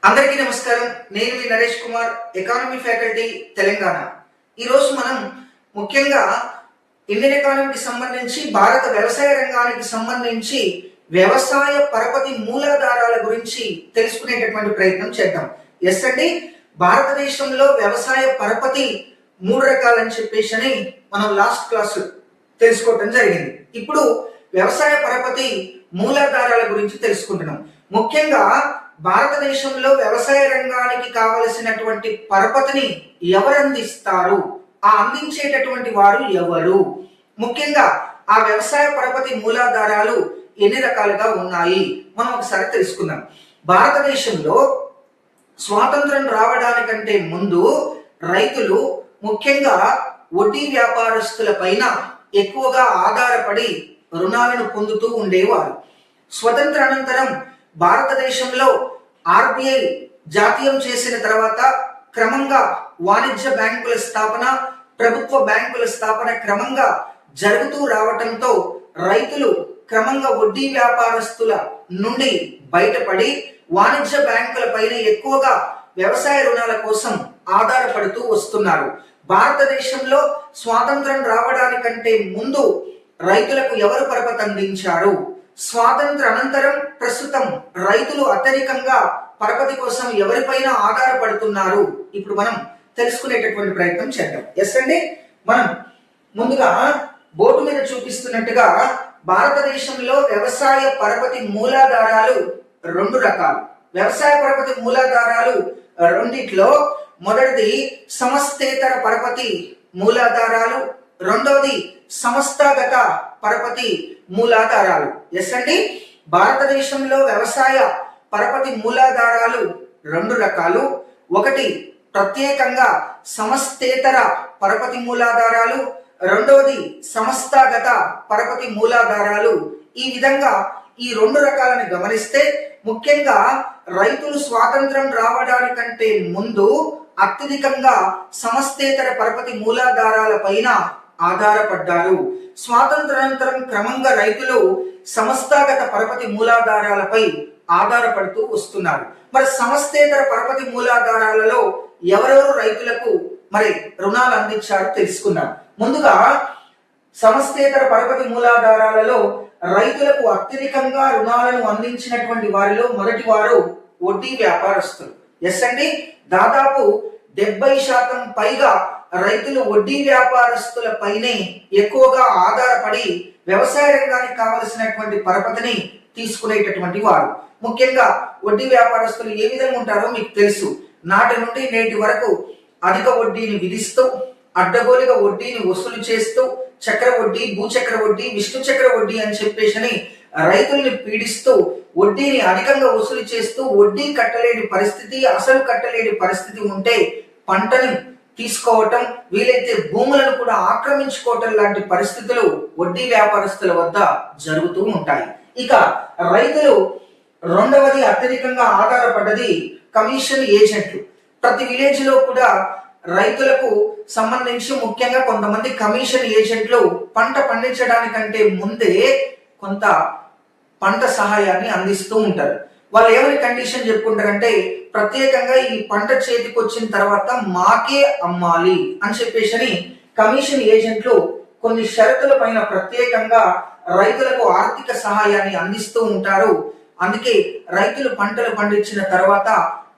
అందరికీ నమస్కారం. నేను మీ నరేష్ కుమార్, ఎకానమీ ఫ్యాకల్టీ, తెలంగాణ. ఈరోజు మనం ముఖ్యంగా ఇండియన్ ఎకానమీకి సంబంధించి, భారత వ్యవసాయ రంగానికి సంబంధించి వ్యవసాయ పరపతి మూలాధారాల గురించి తెలుసుకునేటటువంటి ప్రయత్నం చేద్దాం. ఎస్ అండి, భారతదేశంలో వ్యవసాయ పరపతి 3 రకాలని చెప్పేసి మనం లాస్ట్ క్లాస్ తెలుసుకోవటం జరిగింది. ఇప్పుడు వ్యవసాయ పరపతి మూలాధారాల గురించి తెలుసుకుంటున్నాం. ముఖ్యంగా భారతదేశంలో వ్యవసాయ రంగానికి కావలసినటువంటి పరపతిని ఎవరు అందిస్తారు, ఆ అందించేటటువంటి వారు ఎవరు, ముఖ్యంగా ఆ వ్యవసాయ పరపతి మూలాధారాలు ఎన్ని రకాలుగా ఉన్నాయి మనం ఒకసారి తెలుసుకుందాం. భారతదేశంలో స్వాతంత్రం రావడానికంటే ముందు రైతులు ముఖ్యంగా వడ్డీ వ్యాపారస్తుల పైన ఎక్కువగా ఆధారపడి రుణాలను పొందుతూ ఉండేవారు. స్వతంత్ర అనంతరం భారతదేశంలో ఆర్బిఐ జాతీయం చేసిన తర్వాత క్రమంగా వాణిజ్య బ్యాంకుల స్థాపన, ప్రభుత్వ బ్యాంకుల స్థాపన క్రమంగా జరుగుతూ రావటంతో రైతులు క్రమంగా వడ్డీ వ్యాపారస్తుల నుండి బయటపడి వాణిజ్య బ్యాంకుల పైన ఎక్కువగా వ్యవసాయ రుణాల కోసం ఆధారపడుతూ వస్తున్నారు. భారతదేశంలో స్వాతంత్రం రావడానికంటే ముందు రైతులకు ఎవరు పరపతి అందించారు, స్వాతంత్ర అనంతరం ప్రస్తుతం రైతులు అత్యధికంగా పరపతి కోసం ఎవరిపైన ఆధారపడుతున్నారు, ఇప్పుడు మనం తెలుసుకునేటటువంటి ప్రయత్నం చేద్దాం. ఎస్ అండి, మనం ముందుగా బోర్డు మీద చూపిస్తున్నట్టుగా భారతదేశంలో వ్యవసాయ పరపతి మూలాధారాలు 2 రకాలు. వ్యవసాయ పరపతి మూలాధారాలు రెండిట్లో మొదటిది సమస్తేతర పరపతి మూలాధారాలు, రెండవది సంస్థాగత పరపతి మూలాధారాలు. ఎస్ అండి, భారతదేశంలో వ్యవసాయ పరపతి మూలాధారాలు 2 రకాలు. ఒకటి ప్రత్యేకంగా సమస్తేతర పరపతి మూలాధారాలు, రెండవది సంస్థాగత పరపతి మూలాధారాలు. ఈ విధంగా ఈ 2 రకాలను గమనిస్తే ముఖ్యంగా రైతులు స్వాతంత్రం రావడానికంటే ముందు అత్యధికంగా సమస్తేతర పరపతి మూలాధారాల పైన ఆధారపడ్డారు. స్వాతంత్రానంతరం క్రమంగా రైతులు సంస్థాగత పరపతి మూలాధారాలపై ఆధారపడుతూ వస్తున్నారు. మరి సమస్తేతర పరపతి మూలాధారాలలో ఎవరెవరు రైతులకు మరి రుణాలు అందించారో తెలుసుకున్నాం. ముందుగా సమస్తేతర పరపతి మూలాధారాలలో రైతులకు అత్యధికంగా రుణాలను అందించినటువంటి వారిలో మొదటి వారు వడ్డీ వ్యాపారస్తులు. ఎస్ అండి, దాదాపు 70% పైగా రైతులు వడ్డీ వ్యాపారస్తుల పైనే ఎక్కువగా ఆధారపడి వ్యవసాయ రంగానికి కావలసినటువంటి పరపతిని తీసుకునేటటువంటి వారు. ముఖ్యంగా వడ్డీ వ్యాపారస్తులు ఏ విధంగా ఉంటారో మీకు తెలుసు. నాటి నుండి నేటి వరకు అధిక వడ్డీని విధిస్తూ, అడ్డగోలుగా వడ్డీని వసూలు చేస్తూ, చక్ర వడ్డీ, భూచక్ర వడ్డీ, విష్ణు చక్ర వడ్డీ అని చెప్పేసి రైతుల్ని పీడిస్తూ వడ్డీని అధికంగా వసూలు చేస్తూ వడ్డీ కట్టలేని పరిస్థితి, అసలు కట్టలేని పరిస్థితి ఉంటే పంటని తీసుకోవటం, వీలైతే భూములను కూడా ఆక్రమించుకోవటం లాంటి పరిస్థితులు వడ్డీ వ్యాపారస్తుల వద్ద జరుగుతూ ఉంటాయి. ఇక రైతులు రెండవది అత్యధికంగా ఆధారపడ్డది కమిషన్ ఏజెంట్లు. ప్రతి విలేజ్ లో కూడా రైతులకు సంబంధించి ముఖ్యంగా కొంతమంది కమిషన్ ఏజెంట్లు పంట పండించడానికంటే ముందే కొంత పంట సహాయాన్ని అందిస్తూ ఉంటారు. వాళ్ళు ఏమని కండిషన్ చెప్పుకుంటారంటే, ప్రత్యేకంగా ఈ పంట చేతికి వచ్చిన తర్వాత మాకే అమ్మాలి అని చెప్పేసి కమిషన్ ఏజెంట్లు కొన్ని షరతుల పైన ప్రత్యేకంగా రైతులకు ఆర్థిక సహాయాన్ని అందిస్తూ ఉంటారు. అందుకే రైతులు పంటలు పండించిన తర్వాత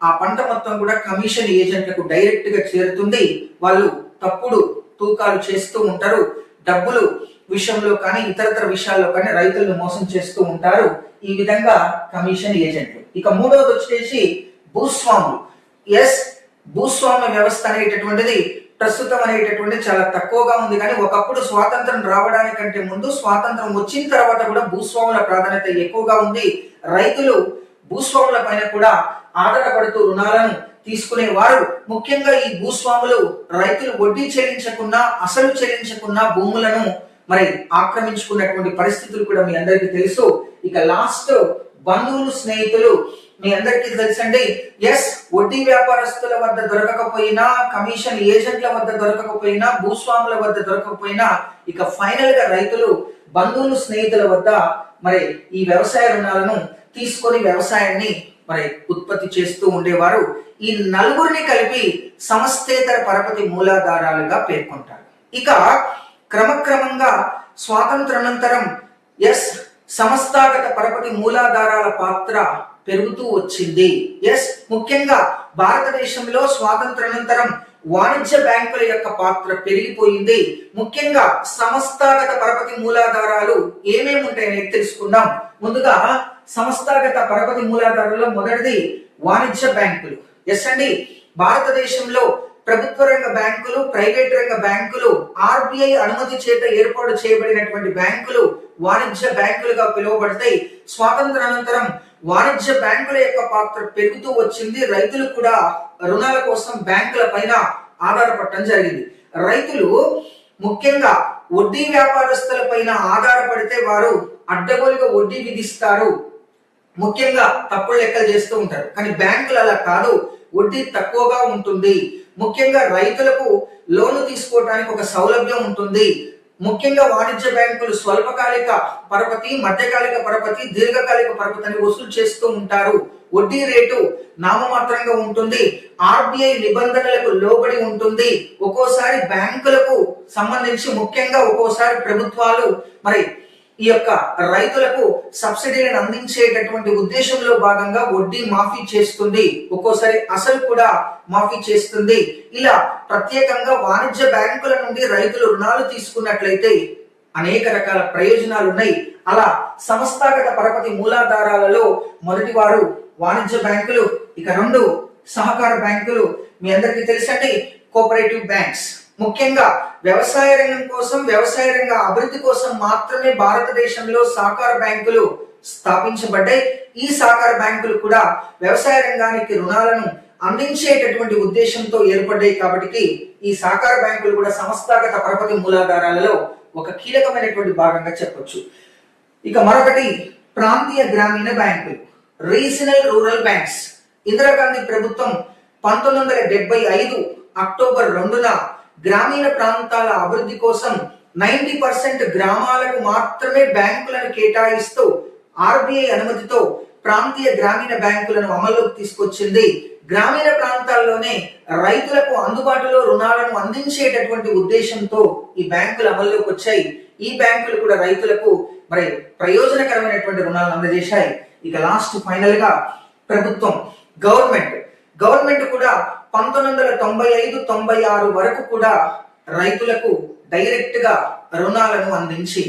ఆ పంట మొత్తం కూడా కమిషన్ ఏజెంట్లకు డైరెక్ట్ గా చేరుతుంది. వాళ్ళు తప్పుడు తూకాలు చేస్తూ ఉంటారు. డబ్బులు విషయంలో కానీ ఇతరతర విషయాల్లో కానీ రైతులను మోసం చేస్తూ ఉంటారు. ఈ విధంగా కమిషన్ ఏజెంట్లు. ఇక మూడవది వచ్చేసి భూస్వాములు. ఎస్, భూస్వామ్య వ్యవస్థ అనేటటువంటిది ప్రస్తుతం అనేటటువంటి చాలా తక్కువగా ఉంది. కానీ ఒకప్పుడు స్వాతంత్రం రావడానికంటే ముందు, స్వాతంత్రం వచ్చిన తర్వాత కూడా భూస్వాముల ప్రాధాన్యత ఎక్కువగా ఉంది. రైతులు భూస్వాముల పైన కూడా ఆధారపడుతూ రుణాలను తీసుకునేవారు. ముఖ్యంగా ఈ భూస్వాములు రైతులు వడ్డీ చెల్లించకుండా, అసలు చెల్లించకుండా భూములను మరి ఆక్రమించుకున్నటువంటి పరిస్థితులు కూడా మీ అందరికీ తెలుసు. ఇక లాస్ట్ బంధువులు, స్నేహితులు మీ అందరికీ తెలుసండి. ఎస్, వడ్డీ వ్యాపారస్తుల వద్ద దొరకకపోయినా, కమిషన్ ఏజెంట్ల వద్ద దొరకకపోయినా, భూస్వాముల వద్ద దొరకకపోయినా, ఇక ఫైనల్ గా రైతులు బంధువులు, స్నేహితుల వద్ద మరి ఈ వ్యవసాయ రుణాలను తీసుకొని వ్యవసాయాన్ని మరి ఉత్పత్తి చేస్తూ ఉండేవారు. ఈ నలుగురిని కలిపి సమస్థేతర పరపతి మూలాధారాలుగా పేర్కొంటారు. ఇక క్రమక్రమంగా స్వాతంత్రానంతరం సమస్థాగత పరపతి మూలాధారాల పాత్ర పెరుగుతూ వచ్చింది. ముఖ్యంగా భారతదేశంలో స్వాతంత్రానంతరం వాణిజ్య బ్యాంకుల యొక్క పాత్ర పెరిగిపోయింది. ముఖ్యంగా సమస్థాగత పరపతి మూలాధారాలు ఏమేమి ఉంటాయని తెలుసుకుందాం. ముందుగా సమస్థాగత పరపతి మూలాధారాల్లో మొదటిది వాణిజ్య బ్యాంకులు. అండి, భారతదేశంలో ప్రభుత్వ రంగ బ్యాంకులు, ప్రైవేట్ రంగ బ్యాంకులు, ఆర్బిఐ అనుమతి చేత ఏర్పాటు చేయబడినటువంటి బ్యాంకులు వాణిజ్య బ్యాంకులుగా పిలువబడతాయి. స్వాతంత్రానంతరం వాణిజ్య బ్యాంకుల యొక్క పాత్ర పెరుగుతూ వచ్చింది. రైతులు కూడా రుణాల కోసం బ్యాంకుల పైన ఆధారపడటం జరిగింది. రైతులు ముఖ్యంగా వడ్డీ వ్యాపారస్తుల పైన ఆధారపడితే వారు అడ్డగోలుగా వడ్డీ విధిస్తారు, ముఖ్యంగా తప్పుడు లెక్కలు చేస్తూ ఉంటారు. కానీ బ్యాంకులు అలా కాదు, వడ్డీ తక్కువగా ఉంటుంది. ముఖ్యంగా రైతులకు లోను తీసుకోవడానికి ఒక సౌలభ్యం ఉంటుంది. ముఖ్యంగా వాణిజ్య బ్యాంకులు స్వల్పకాలిక పరపతి, మధ్యకాలిక పరపతి, దీర్ఘకాలిక పరపతి అని వసూలు చేస్తూ ఉంటారు. వడ్డీ రేటు నామమాత్రంగా ఉంటుంది. ఆర్బిఐ నిబంధనలకు లోబడి ఉంటుంది. ఒక్కోసారి బ్యాంకులకు సంబంధించి ముఖ్యంగా ఒక్కోసారి ప్రభుత్వాలు మరి ఈ యొక్క రైతులకు సబ్సిడీలను అందించేటటువంటి ఉద్దేశంలో భాగంగా వడ్డీ మాఫీ చేస్తుంది. ఒక్కోసారి అసలు కూడా మాఫీ చేస్తుంది. ఇలా ప్రత్యేకంగా వాణిజ్య బ్యాంకుల నుండి రైతులు రుణాలు తీసుకున్నట్లయితే అనేక రకాల ప్రయోజనాలు ఉన్నాయి. అలా సంస్థాగత పరపతి మూలాధారాలలో మొదటి వారు వాణిజ్య బ్యాంకులు. ఇక రెండు సహకార బ్యాంకులు. మీ అందరికీ తెలుసండి, కోఆపరేటివ్ బ్యాంక్స్. ముఖ్యంగా వ్యవసాయ రంగం కోసం, వ్యవసాయ రంగ అభివృద్ధి కోసం మాత్రమే భారతదేశంలో సహకార బ్యాంకులు స్థాపించబడ్డాయి. ఈ సహకార బ్యాంకులు కూడా వ్యవసాయ రంగానికి రుణాలను అందించేటటువంటి ఉద్దేశంతో ఏర్పడ్డాయి. కాబట్టి ఈ సహకార బ్యాంకులు కూడా సంస్థాగత పరపతి మూలాధారాలలో ఒక కీలకమైనటువంటి భాగంగా చెప్పొచ్చు. ఇక మరొకటి ప్రాంతీయ గ్రామీణ బ్యాంకులు, రీజనల్ రూరల్ బ్యాంక్స్. ఇందిరాగాంధీ ప్రభుత్వం 1975 అక్టోబర్ 2న గ్రామీణ ప్రాంతాల అభివృద్ధి కోసం 90% గ్రామాలకు మాత్రమే బ్యాంకులను కేటాయిస్తూ ఆర్బిఐ అనుమతితో ప్రాంతీయ గ్రామీణ బ్యాంకులను అమల్లోకి తీసుకొచ్చింది. గ్రామీణ ప్రాంతాల్లోనే రైతులకు అందుబాటులో రుణాలను అందించేటటువంటి ఉద్దేశంతో ఈ బ్యాంకులు అమల్లోకి వచ్చాయి. ఈ బ్యాంకులు కూడా రైతులకు మరి ప్రయోజనకరమైనటువంటి రుణాలను అందజేశాయి. ఇక లాస్ట్ ఫైనల్ గా ప్రభుత్వం, గవర్నమెంట్ కూడా 1995-96 వరకు కూడా రైతులకు డైరెక్ట్ గా రుణాలను అందించి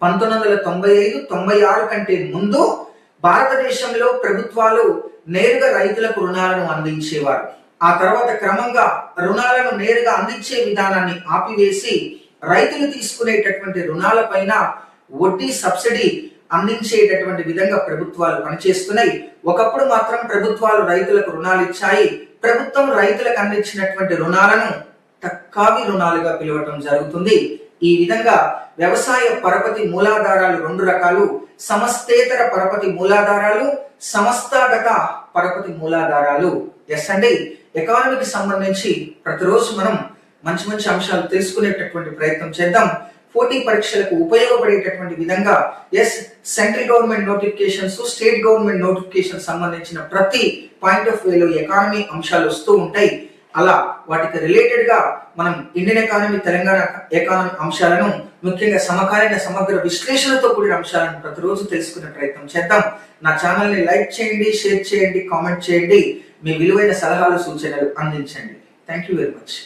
1995-96 కంటే ముందు భారతదేశంలో ప్రభుత్వాలు నేరుగా రైతులకు రుణాలను అందించేవారు. ఆ తర్వాత క్రమంగా రుణాలను నేరుగా అందించే విధానాన్ని ఆపివేసి రైతులు తీసుకునేటటువంటి రుణాల పైన వడ్డీ సబ్సిడీ అందించేటటువంటి విధంగా ప్రభుత్వాలు పనిచేస్తున్నాయి. ఒకప్పుడు మాత్రం ప్రభుత్వాలు రైతులకు రుణాలు ఇచ్చాయి. ప్రభుత్వం రైతులకు అందించినటువంటి రుణాలను తక్కువ రుణాలుగా పిలవటం జరుగుతుంది. ఈ విధంగా వ్యవసాయ పరపతి మూలాధారాలు రెండు రకాలు: సమస్థేతర పరపతి మూలాధారాలు, సమస్థాగత పరపతి మూలాధారాలు. అండి, ఎకానమీకి సంబంధించి ప్రతిరోజు మనం మంచి అంశాలు తెలుసుకునేటటువంటి ప్రయత్నం చేద్దాం. పోటీ పరీక్షలకు ఉపయోగపడేటటువంటి విధంగా central government notifications, state government notification సంబంధించిన ప్రతి పాయింట్ ఆఫ్ వ్యూలో ఎకానమీ అంశాలు వస్తూ ఉంటాయి. అలా వాటికి రిలేటెడ్ గా మనం ఇండియన్ ఎకానమీ, తెలంగాణ ఎకానమీ అంశాలను, ముఖ్యంగా సమకాలీన సమగ్ర విశ్లేషణతో కూడిన అంశాలను ప్రతిరోజు తెలుసుకునే ప్రయత్నం చేద్దాం. నా ఛానల్ ని లైక్ చేయండి, షేర్ చేయండి, కామెంట్ చేయండి, మీ విలువైన సలహాలు, సూచనలు అందించండి. Thank you very much.